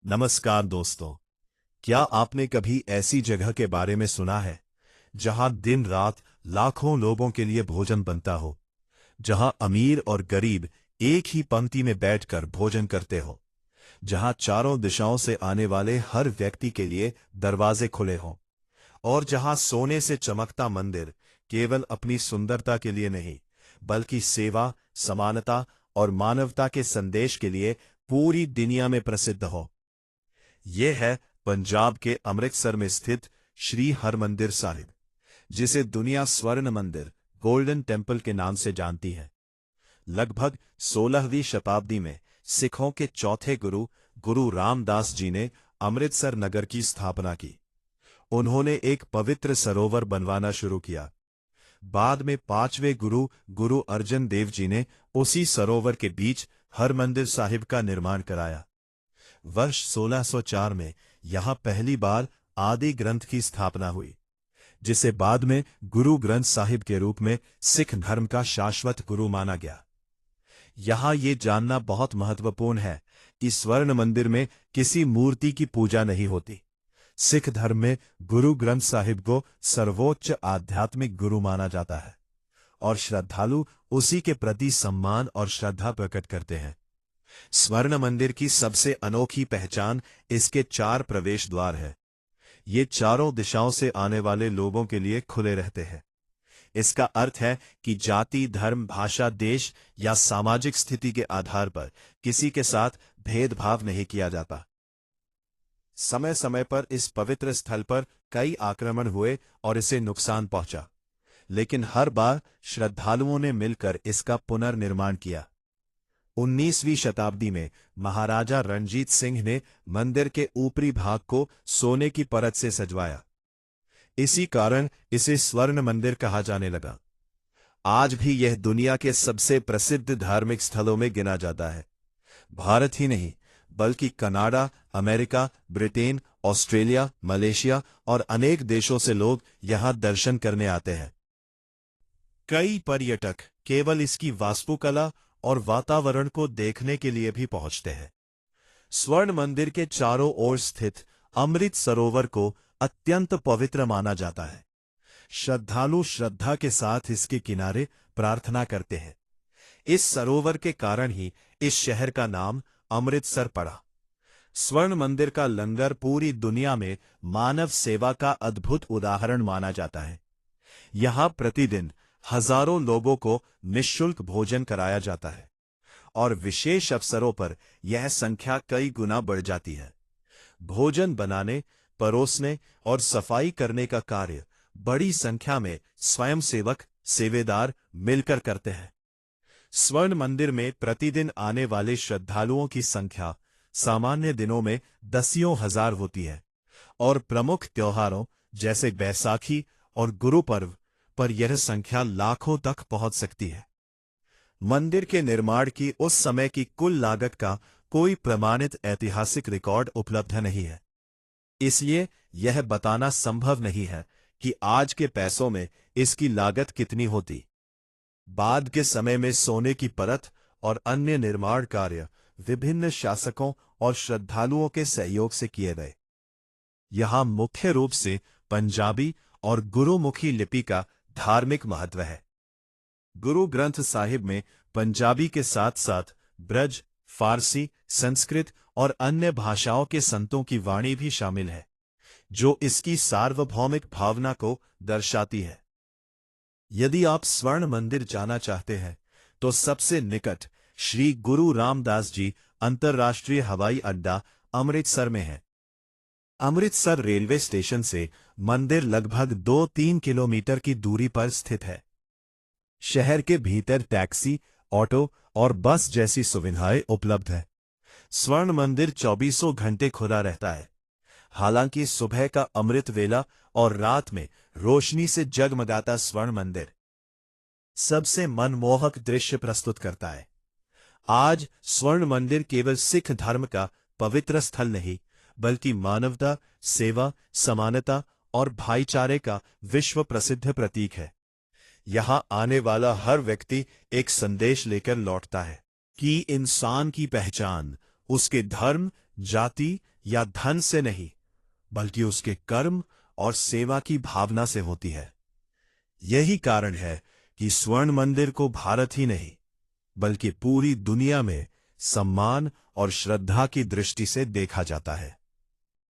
नमस्कार दोस्तों। क्या आपने कभी ऐसी जगह के बारे में सुना है जहां दिन रात लाखों लोगों के लिए भोजन बनता हो, जहां अमीर और गरीब एक ही पंक्ति में बैठकर भोजन करते हो, जहां चारों दिशाओं से आने वाले हर व्यक्ति के लिए दरवाजे खुले हों, और जहां सोने से चमकता मंदिर केवल अपनी सुंदरता के लिए नहीं, बल्कि सेवा, समानता और मानवता के संदेश के लिए पूरी दुनिया में प्रसिद्ध हो। ये है पंजाब के अमृतसर में स्थित श्री हरमंदिर साहिब, जिसे दुनिया स्वर्ण मंदिर, गोल्डन टेम्पल के नाम से जानती है। लगभग 16वीं शताब्दी में सिखों के चौथे गुरु गुरु रामदास जी ने अमृतसर नगर की स्थापना की। उन्होंने एक पवित्र सरोवर बनवाना शुरू किया। बाद में 5वें गुरु गुरु अर्जन देव जी ने उसी सरोवर के बीच हरमंदिर साहिब का निर्माण कराया। वर्ष 1604 में यहां पहली बार आदि ग्रंथ की स्थापना हुई, जिसे बाद में गुरु ग्रंथ साहिब के रूप में सिख धर्म का शाश्वत गुरु माना गया। यहां ये जानना बहुत महत्वपूर्ण है कि स्वर्ण मंदिर में किसी मूर्ति की पूजा नहीं होती। सिख धर्म में गुरु ग्रंथ साहिब को सर्वोच्च आध्यात्मिक गुरु माना जाता है और श्रद्धालु उसी के प्रति सम्मान और श्रद्धा प्रकट करते हैं। स्वर्ण मंदिर की सबसे अनोखी पहचान इसके 4 प्रवेश द्वार है। ये चारों दिशाओं से आने वाले लोगों के लिए खुले रहते हैं। इसका अर्थ है कि जाति, धर्म, भाषा, देश या सामाजिक स्थिति के आधार पर किसी के साथ भेदभाव नहीं किया जाता। समय समय पर इस पवित्र स्थल पर कई आक्रमण हुए और इसे नुकसान पहुंचा, लेकिन हर बार श्रद्धालुओं ने मिलकर इसका पुनर्निर्माण किया। 19वीं शताब्दी में महाराजा रणजीत सिंह ने मंदिर के ऊपरी भाग को सोने की परत से सजवाया। इसी कारण इसे स्वर्ण मंदिर कहा जाने लगा। आज भी यह दुनिया के सबसे प्रसिद्ध धार्मिक स्थलों में गिना जाता है। भारत ही नहीं, बल्कि Canada, America, Britain, Australia, Malaysia और अनेक देशों से लोग यहां दर्शन करने आते हैं। कई पर्यटक केवल इसकी वास्तुकला और वातावरण को देखने के लिए भी पहुंचते हैं। स्वर्ण मंदिर के चारों ओर स्थित अमृत सरोवर को अत्यंत पवित्र माना जाता है। श्रद्धालु श्रद्धा के साथ इसके किनारे प्रार्थना करते हैं। इस सरोवर के कारण ही इस शहर का नाम अमृतसर पड़ा। स्वर्ण मंदिर का लंगर पूरी दुनिया में मानव सेवा का अद्भुत उदाहरण माना जाता है। यहां प्रतिदिन हजारों लोगों को निःशुल्क भोजन कराया जाता है और विशेष अवसरों पर यह संख्या कई गुना बढ़ जाती है। भोजन बनाने, परोसने और सफाई करने का कार्य बड़ी संख्या में स्वयंसेवक, सेवेदार मिलकर करते हैं। स्वर्ण मंदिर में प्रतिदिन आने वाले श्रद्धालुओं की संख्या सामान्य दिनों में दसियों हजार होती है और प्रमुख त्योहारों जैसे बैसाखी और गुरु पर्व पर यह संख्या लाखों तक पहुंच सकती है। मंदिर के निर्माण की उस समय की कुल लागत का कोई प्रमाणित ऐतिहासिक रिकॉर्ड उपलब्ध नहीं है, इसलिए यह बताना संभव नहीं है कि आज के पैसों में इसकी लागत कितनी होती। बाद के समय में सोने की परत और अन्य निर्माण कार्य विभिन्न शासकों और श्रद्धालुओं के सहयोग से किए गए। यहां मुख्य रूप से पंजाबी और गुरुमुखी लिपि का धार्मिक महत्व है। गुरु ग्रंथ साहिब में पंजाबी के साथ साथ ब्रज, फारसी, संस्कृत और अन्य भाषाओं के संतों की वाणी भी शामिल है, जो इसकी सार्वभौमिक भावना को दर्शाती है। यदि आप स्वर्ण मंदिर जाना चाहते हैं तो सबसे निकट श्री गुरु रामदास जी अंतर्राष्ट्रीय हवाई अड्डा अमृतसर में है। अमृतसर रेलवे स्टेशन से मंदिर लगभग 2-3 किलोमीटर की दूरी पर स्थित है। शहर के भीतर टैक्सी, ऑटो और बस जैसी सुविधाएं उपलब्ध है। स्वर्ण मंदिर 24 घंटे खुला रहता है। हालांकि सुबह का अमृत वेला और रात में रोशनी से जगमगाता स्वर्ण मंदिर सबसे मनमोहक दृश्य प्रस्तुत करता है। आज स्वर्ण मंदिर केवल सिख धर्म का पवित्र स्थल नहीं, बल्कि मानवता, सेवा, समानता और भाईचारे का विश्व प्रसिद्ध प्रतीक है। यहां आने वाला हर व्यक्ति एक संदेश लेकर लौटता है कि इंसान की पहचान उसके धर्म, जाति या धन से नहीं, बल्कि उसके कर्म और सेवा की भावना से होती है। यही कारण है कि स्वर्ण मंदिर को भारत ही नहीं, बल्कि पूरी दुनिया में सम्मान और श्रद्धा की दृष्टि से देखा जाता है।